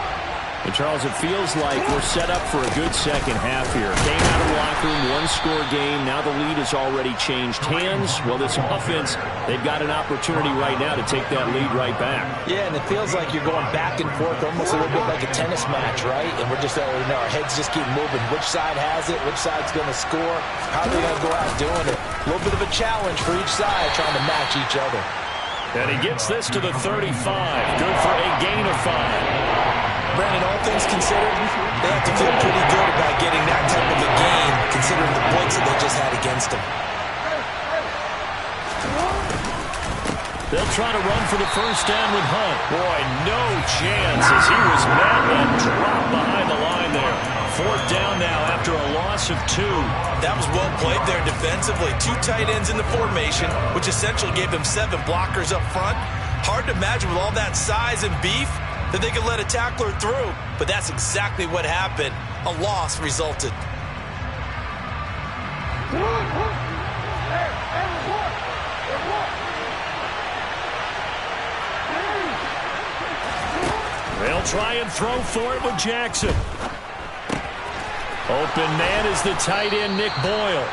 And Charles, it feels like we're set up for a good second half here. Came out of the locker room, one-score game. Now the lead has already changed hands. Well, this offense, they've got an opportunity right now to take that lead right back. Yeah, and it feels like you're going back and forth, almost a little bit like a tennis match, right? And we're just, our heads just keep moving. Which side has it? Which side's going to score? How are they going to go out doing it? A little bit of a challenge for each side, trying to match each other. And he gets this to the 35. Good for a gain of 5. Brandon, all things considered, they have to feel pretty good about getting that type of a game, considering the points that they just had against them. They'll try to run for the first down with Hunt. Boy, no chance as he was met and dropped behind the line there. 4th down now after a loss of 2. That was well played there defensively. 2 tight ends in the formation, which essentially gave them 7 blockers up front. Hard to imagine with all that size and beef that they could let a tackler through, but that's exactly what happened. A loss resulted. They'll try and throw for it with Jackson. Open man is the tight end, Nick Boyle.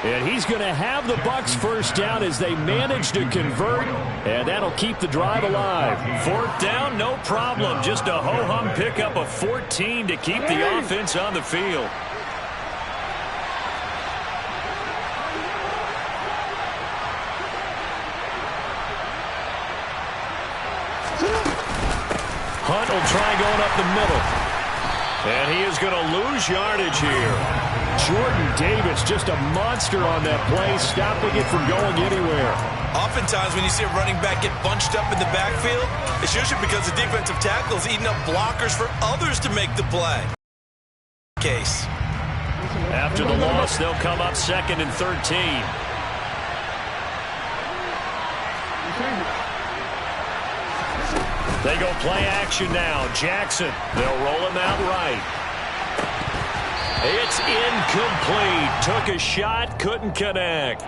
And he's going to have the Bucs first down as they manage to convert, and that'll keep the drive alive. Fourth down, no problem. Just a ho-hum pickup of 14 to keep the offense on the field. Hunt will try going up the middle. And he is going to lose yardage here. Jordan Davis, just a monster on that play, stopping it from going anywhere. Oftentimes when you see a running back get bunched up in the backfield, it's usually because the defensive tackle is eating up blockers for others to make the play. Case. After the loss, they'll come up 2nd and 13. They go play action now. Jackson, they'll roll him out right. It's incomplete. Took a shot, couldn't connect.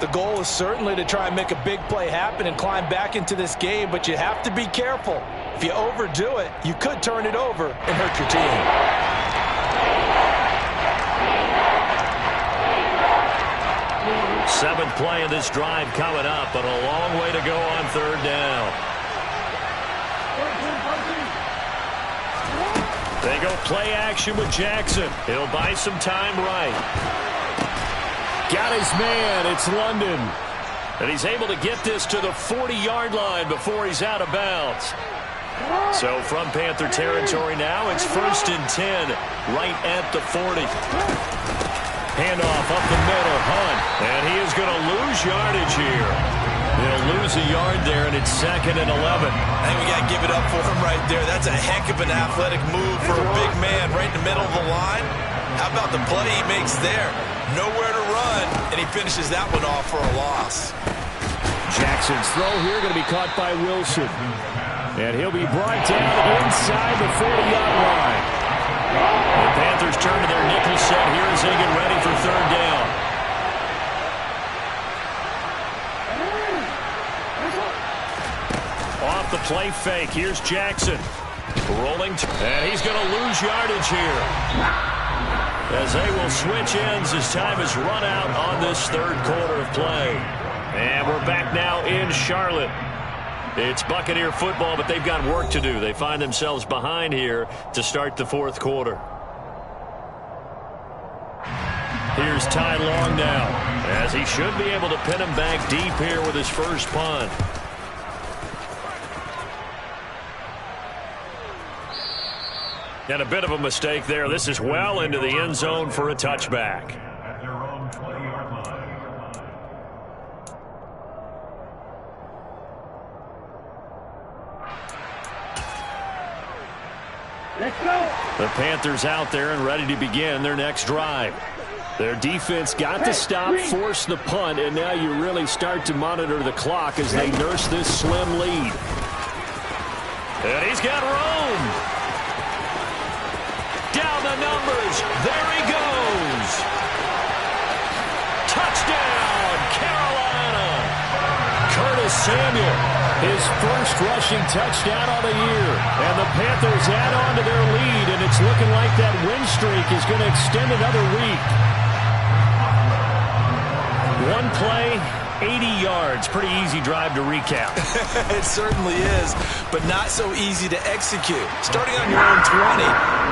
The goal is certainly to try and make a big play happen and climb back into this game, but you have to be careful. If you overdo it, you could turn it over and hurt your team. Seventh play of this drive coming up, but a long way to go on 3rd down. They go play action with Jackson. He'll buy some time right. Got his man. It's London. And he's able to get this to the 40-yard line before he's out of bounds. So from Panther territory now, it's 1st and 10, right at the 40. Handoff up the middle, Hunt. And he is going to lose yardage here. They'll lose a yard there, and it's 2nd and 11. I think we got to give it up for him right there. That's a heck of an athletic move for a big man right in the middle of the line. How about the play he makes there? Nowhere to run, and he finishes that one off for a loss. Jackson's throw here going to be caught by Wilson. And he'll be brought down inside the 40-yard line. The Panthers turn to their nickel set here as they get ready for 3rd down. Off the play fake. Here's Jackson. Rolling. And he's going to lose yardage here. As they will switch ends as time is run out on this 3rd quarter of play. And we're back now in Charlotte. It's Buccaneer football, but they've got work to do. They find themselves behind here to start the 4th quarter. Here's Ty Long now, as he should be able to pin him back deep here with his first punt. And a bit of a mistake there. This is well into the end zone for a touchback. At their own 20-yard line. Let's go. The Panthers out there and ready to begin their next drive. Their defense got the stop, forced the punt, and now you really start to monitor the clock as they nurse this slim lead. And he's got room. Down the numbers. There he goes. Touchdown, Carolina. Curtis Samuel, his first rushing touchdown of the year. And the Panthers add on to their lead, and it's looking like that win streak is going to extend another week. One play, 80 yards. Pretty easy drive to recap. It certainly is, but not so easy to execute. Starting on your own 20,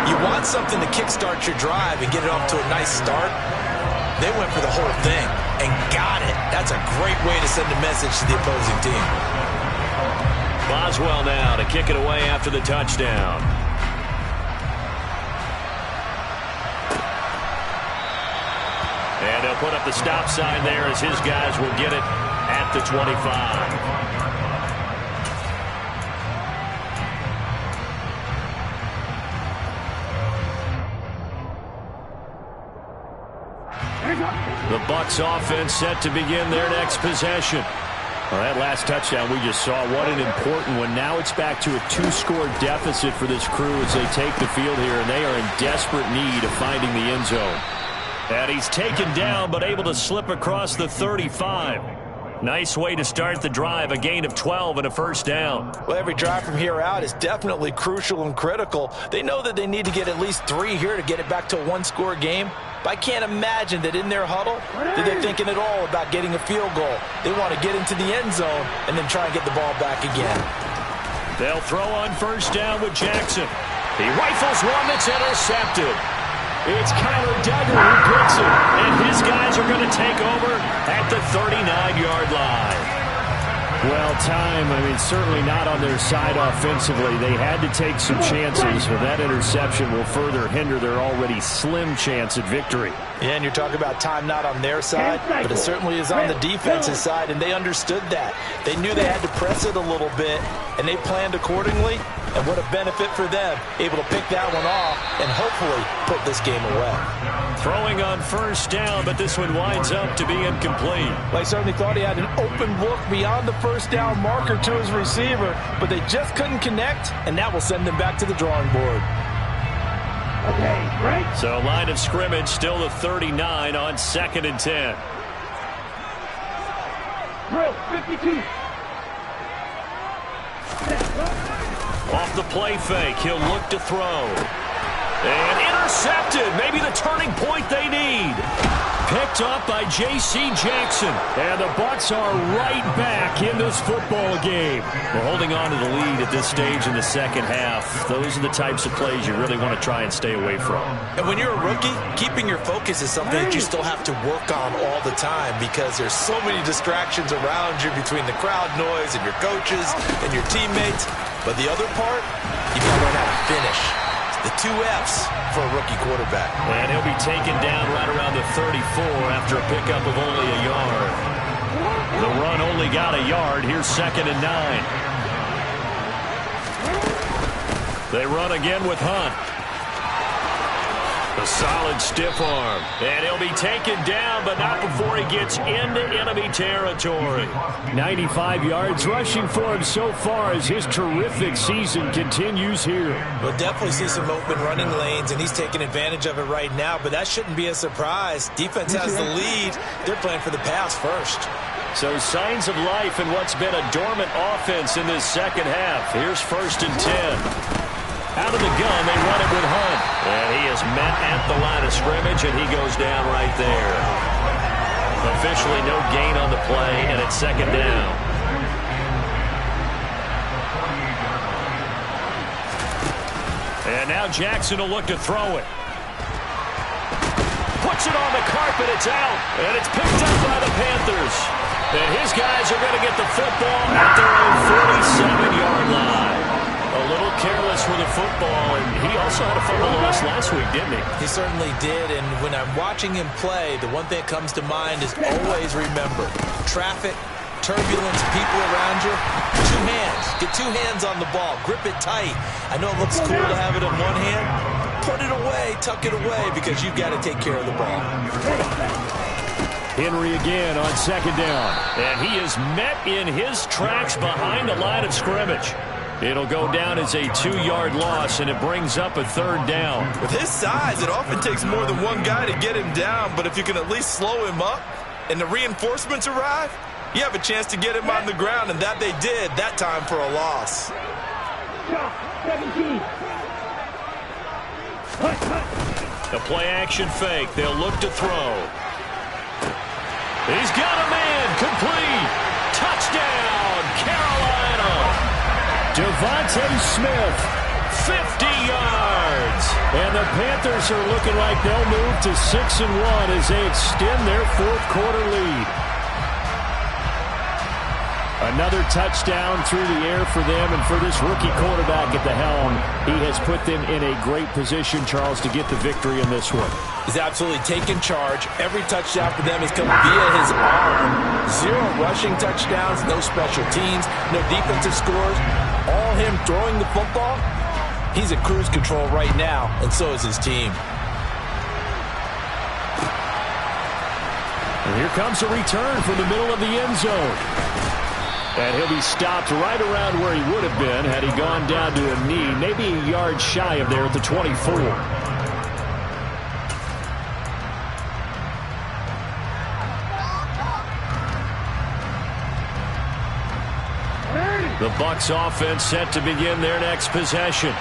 you want something to kickstart your drive and get it off to a nice start. They went for the whole thing and got it. That's a great way to send a message to the opposing team. Boswell now to kick it away after the touchdown. And they'll put up the stop sign there as his guys will get it at the 25. The Bucs offense set to begin their next possession. Well, that last touchdown we just saw, what an important one. Now it's back to a 2-score deficit for this crew as they take the field here, and they are in desperate need of finding the end zone. And he's taken down but able to slip across the 35. Nice way to start the drive, a gain of 12 and a first down. Well, every drive from here out is definitely crucial and critical. They know that they need to get at least 3 here to get it back to a one-score game. But I can't imagine that in their huddle that they're thinking at all about getting a field goal. They want to get into the end zone and then try and get the ball back again. They'll throw on first down with Jackson. He rifles one that's intercepted. It's Kyler Duggar who picks it, and his guys are going to take over at the 39-yard line. Well, time, certainly not on their side offensively. They had to take some chances, but that interception will further hinder their already slim chance at victory. Yeah, and you're talking about time not on their side, but it certainly is on the defense's side, and they understood that. They knew they had to press it a little bit, and they planned accordingly. And what a benefit for them, able to pick that one off and hopefully put this game away. Throwing on first down, but this one winds up to be incomplete. Well, I certainly thought he had an open look beyond the first down marker to his receiver, but they just couldn't connect, and that will send them back to the drawing board. Okay, right. So line of scrimmage still the 39 on 2nd and 10. Drill, 52. Off the play fake, he'll look to throw. And intercepted, maybe the turning point they need. Picked up by J.C. Jackson. And the Bucs are right back in this football game. We're holding on to the lead at this stage in the second half. Those are the types of plays you really want to try and stay away from. And when you're a rookie, keeping your focus is something that you still have to work on all the time because there's so many distractions around you between the crowd noise and your coaches and your teammates. But the other part, you've got to learn how to finish. The 2 F's for a rookie quarterback. And he'll be taken down right around the 34 after a pickup of only a yard. The run only got a yard. Here's 2nd and 9. They run again with Hunt. A solid stiff arm. And he'll be taken down, but not before he gets into enemy territory. 95 yards rushing for him so far as his terrific season continues here. We'll definitely see some open running lanes, and he's taking advantage of it right now, but that shouldn't be a surprise. Defense has the lead. They're playing for the pass first. So signs of life in what's been a dormant offense in this second half. Here's 1st and 10. Out of the gun, they run it with Hunt. And he is met at the line of scrimmage, and he goes down right there. Officially no gain on the play, and it's 2nd down. And now Jackson will look to throw it. Puts it on the carpet, it's out. And it's picked up by the Panthers. And his guys are going to get the football at their own 47-yard line. A little careless with the football, and he also had a fumble loss last week, didn't he? He certainly did, and when I'm watching him play, the one thing that comes to mind is always remember, traffic, turbulence, people around you, 2 hands. Get 2 hands on the ball. Grip it tight. I know it looks cool to have it in one hand. Put it away, tuck it away, because you've got to take care of the ball. Henry again on 2nd down, and he is met in his tracks behind the line of scrimmage. It'll go down as a 2-yard loss, and it brings up a 3rd down. With his size, it often takes more than one guy to get him down, but if you can at least slow him up and the reinforcements arrive, you have a chance to get him on the ground, and that they did, that time for a loss. 17. A play-action fake. They'll look to throw. He's got a man. Complete. Touchdown, Carolina. Devontae Smith, 50 yards. And the Panthers are looking like they'll move to 6-1 as they extend their 4th quarter lead. Another touchdown through the air for them, and for this rookie quarterback at the helm, he has put them in a great position, Charles, to get the victory in this one. He's absolutely taken charge. Every touchdown for them has come via his arm. 0 rushing touchdowns, no special teams, no defensive scores. All him throwing the football. He's in cruise control right now, and so is his team. And here comes a return from the middle of the end zone. And he'll be stopped right around where he would have been had he gone down to a knee, maybe a yard shy of there at the 24. The Bucs offense set to begin their next possession.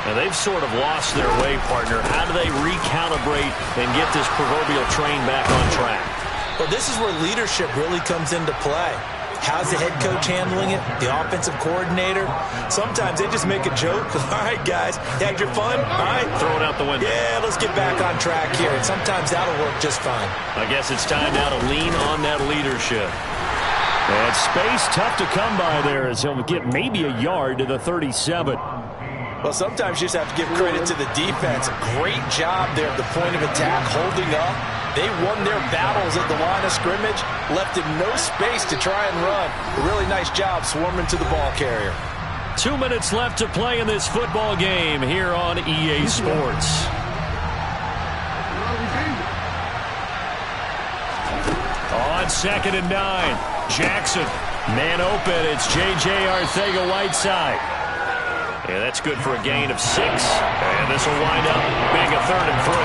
And they've sort of lost their way, partner. How do they recalibrate and get this proverbial train back on track? Well, this is where leadership really comes into play. How's the head coach handling it? The offensive coordinator? Sometimes they just make a joke. All right, guys, you had your fun? All right. Throw it out the window. Yeah, let's get back on track here. And sometimes that'll work just fine. I guess it's time now to lean on that leadership. And space tough to come by there as he'll get maybe a yard to the 37. Well, sometimes you just have to give credit to the defense. Great job there at the point of attack, holding up. They won their battles at the line of scrimmage, left him no space to try and run. A really nice job swarming to the ball carrier. 2 minutes left to play in this football game here on EA Sports. On 2nd and 9, Jackson. Man open, it's J.J. Arcega-Whiteside. Yeah, that's good for a gain of 6. And this will wind up being a 3rd and 3.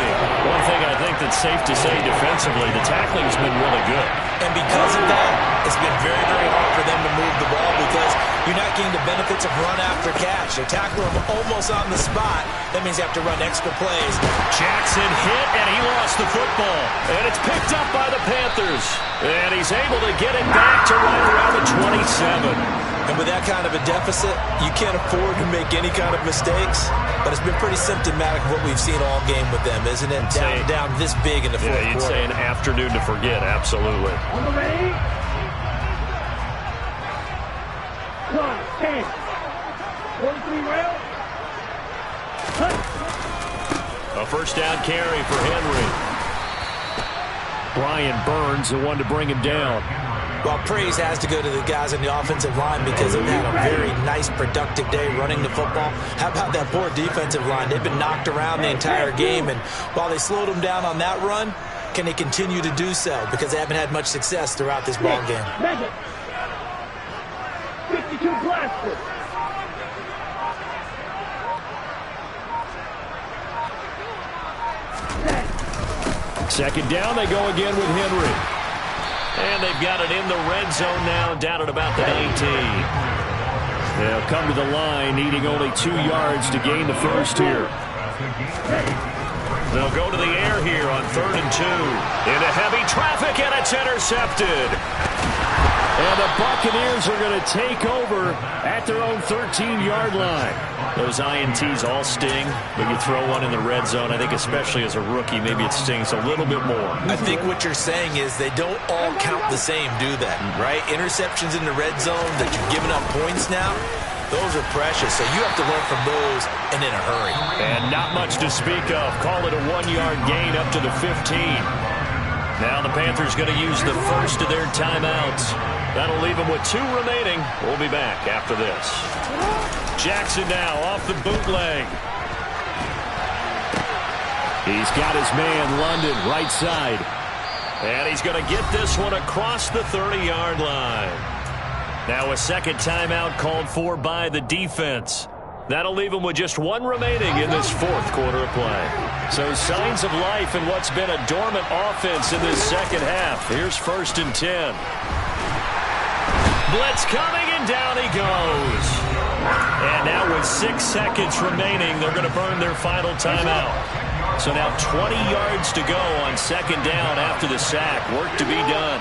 One thing I think that's safe to say defensively, the tackling's been really good. And because of that, it's been very, very hard for them to move the ball because you're not getting the benefits of run after catch. They tackle him almost on the spot. That means you have to run extra plays. Jackson hit, and he lost the football. And it's picked up by the Panthers. And he's able to get it back to right around the 27. And with that kind of a deficit, you can't afford to make any kind of mistakes. But it's been pretty symptomatic of what we've seen all game with them, isn't it? Down this big in the fourth quarter. You'd say an afternoon to forget, absolutely. On the ready. 10. 43 rail. A first down carry for Henry. Brian Burns, the one to bring him down. Well, praise has to go to the guys on the offensive line because they've had a very nice, productive day running the football. How about that poor defensive line? They've been knocked around the entire game, and while they slowed them down on that run, can they continue to do so? Because they haven't had much success throughout this ball game. 52 blaster. Second down, they go again with Henry. And they've got it in the red zone now, down at about the 19. They'll come to the line, needing only 2 yards to gain the first here. They'll go to the air here on 3rd and 2. Into heavy traffic, and it's intercepted. And the Buccaneers are going to take over at their own 13-yard line. Those INTs all sting, but you throw one in the red zone, I think especially as a rookie, maybe it stings a little bit more. I think what you're saying is they don't all count the same, do they? Right? Interceptions in the red zone that you've given up points now, those are precious, so you have to learn from those and in a hurry. And not much to speak of. Call it a 1-yard gain up to the 15. Now the Panthers going to use the first of their timeouts. That'll leave them with 2 remaining. We'll be back after this. Jackson now off the bootleg. He's got his man, London, right side. And he's going to get this one across the 30-yard line. Now a second timeout called for by the defense. That'll leave him with just 1 remaining in this 4th quarter of play. So signs of life in what's been a dormant offense in this second half. Here's 1st and 10. Blitz coming, and down he goes. And now with 6 seconds remaining, they're going to burn their final timeout. So now 20 yards to go on 2nd down after the sack. Work to be done.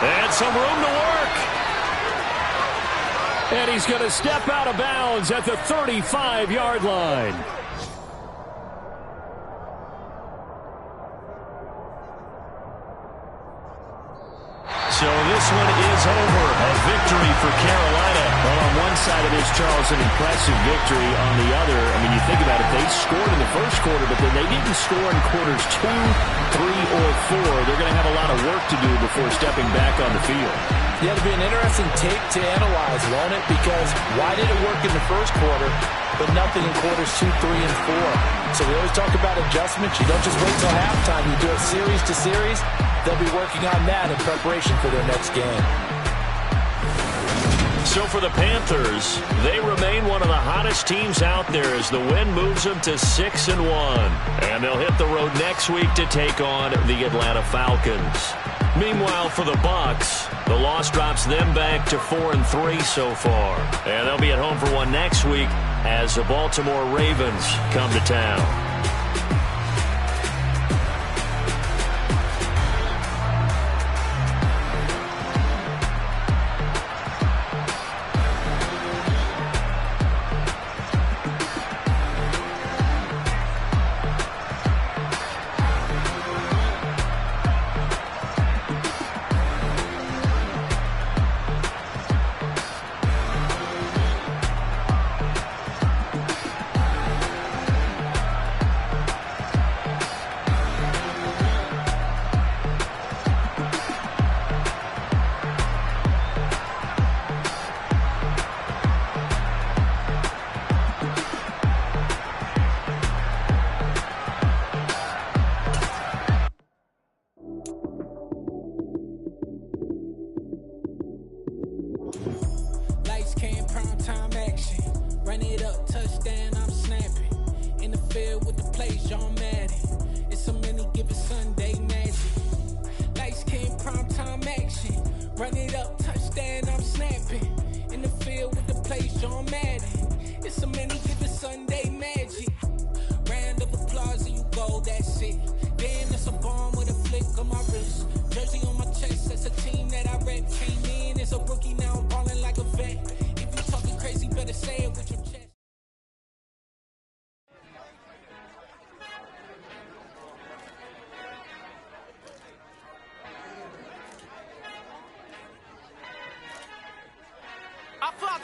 And some room to work. And he's going to step out of bounds at the 35-yard line. So this one is over. A victory for Carolina. Well, on one side of this, Charles, an impressive victory. On the other, I mean, you think about it, they scored in the first quarter, but then they didn't score in quarters 2, 3, or 4. They're going to have a lot of work to do before stepping back on the field. Yeah, it'll be an interesting tape to analyze, won't it? Because why did it work in the first quarter, but nothing in quarters 2, 3, and 4? So we always talk about adjustments. You don't just wait till halftime. You do it series to series. They'll be working on that in preparation for their next game. So for the Panthers, they remain one of the hottest teams out there as the win moves them to 6-1. And they'll hit the road next week to take on the Atlanta Falcons. Meanwhile, for the Bucs, the loss drops them back to 4-3 so far. And they'll be at home for one next week as the Baltimore Ravens come to town.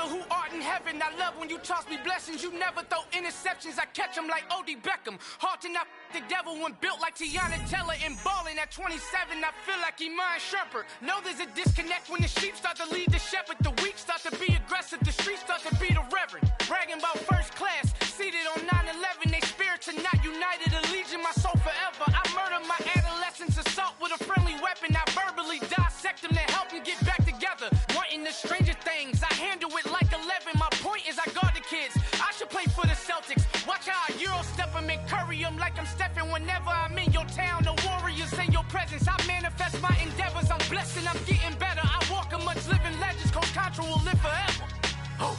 Who art in heaven, I love when you toss me blessings. You never throw interceptions, I catch them like O.D. Beckham. Hard to not the devil when built like Tiana Teller and balling at 27. I feel like Iman Shumpert. Know there's a disconnect when the sheep start to lead the shepherd. The weak start to be aggressive, the streets start to be the reverend. Bragging about first class, seated on 9/11. They spirits are not united, a legion, my soul forever. I murder my adolescence, assault with a friendly weapon. I verbally dissect them to help them get back together. Wanting the stranger things, I handle it like 11. My point is I guard the kids. I should play for the Celtics. Watch how I Euro step them and curry them like I'm Stephen. Whenever I'm in your town, the Warriors in your presence. I manifest my endeavors. I'm blessed and I'm getting better. I walk amongst living legends. Coach Contra will live forever. Oh.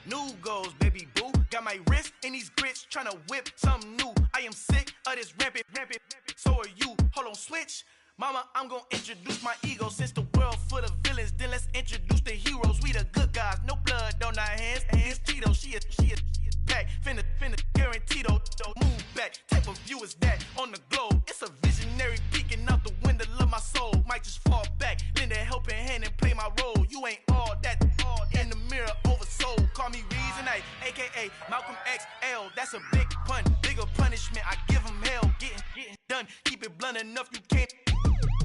New goals, baby boo. Got my wrist in these grits, tryna whip something new. I am sick of this rampant. So are you. Hold on, switch. Mama, I'm gonna introduce my ego. Since the world full of villains, then let's introduce the heroes. We the good guys, no blood on our hands. It's Tito, she is back. Finna, guaranteed, move back. Type of view is that on the globe? It's a visionary peeking out the window of my soul. Might just fall back, lend a helping hand and play my role. You ain't all that in the mirror oversold. Call me Reason A, aka Malcolm XL. That's a big pun, bigger punishment. I give him hell, getting done. Keep it blunt enough, you can't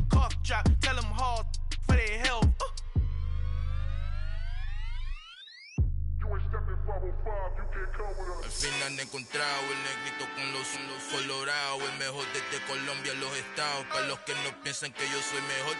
cough drop. Tell them hard for their health. Al final he encontrado el negrito con los colorados, el mejor desde Colombia, los estados. Para los que no piensan que yo soy mejor,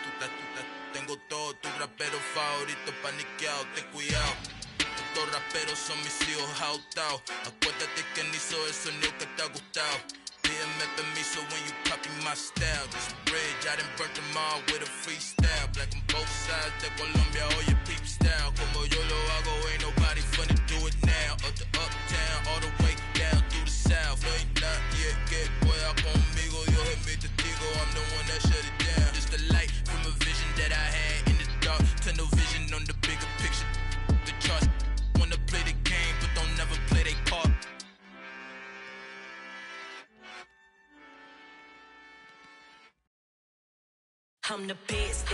tengo todo, tu rapero favorito paniqueado, ten cuidado. Estos raperos son mis hijos adoptados. Acuérdate que ni hizo el sonido que te ha gustado. Pídeme permiso when you copy my style. This bridge, I done burnt them all with a freestyle. Black on both sides de Colombia, oye peep style. Como yo lo hago, ain't nobody finna do it now. Up to uptown, all the way down through the south. No hay nadie que pueda conmigo, Dios es mi testigo. I'm the one that shut it down. Just the light from a vision that I had in the dark. Tunnel vision on the bigger picture. The charts wanna play the game, but don't never play their part. I'm the best,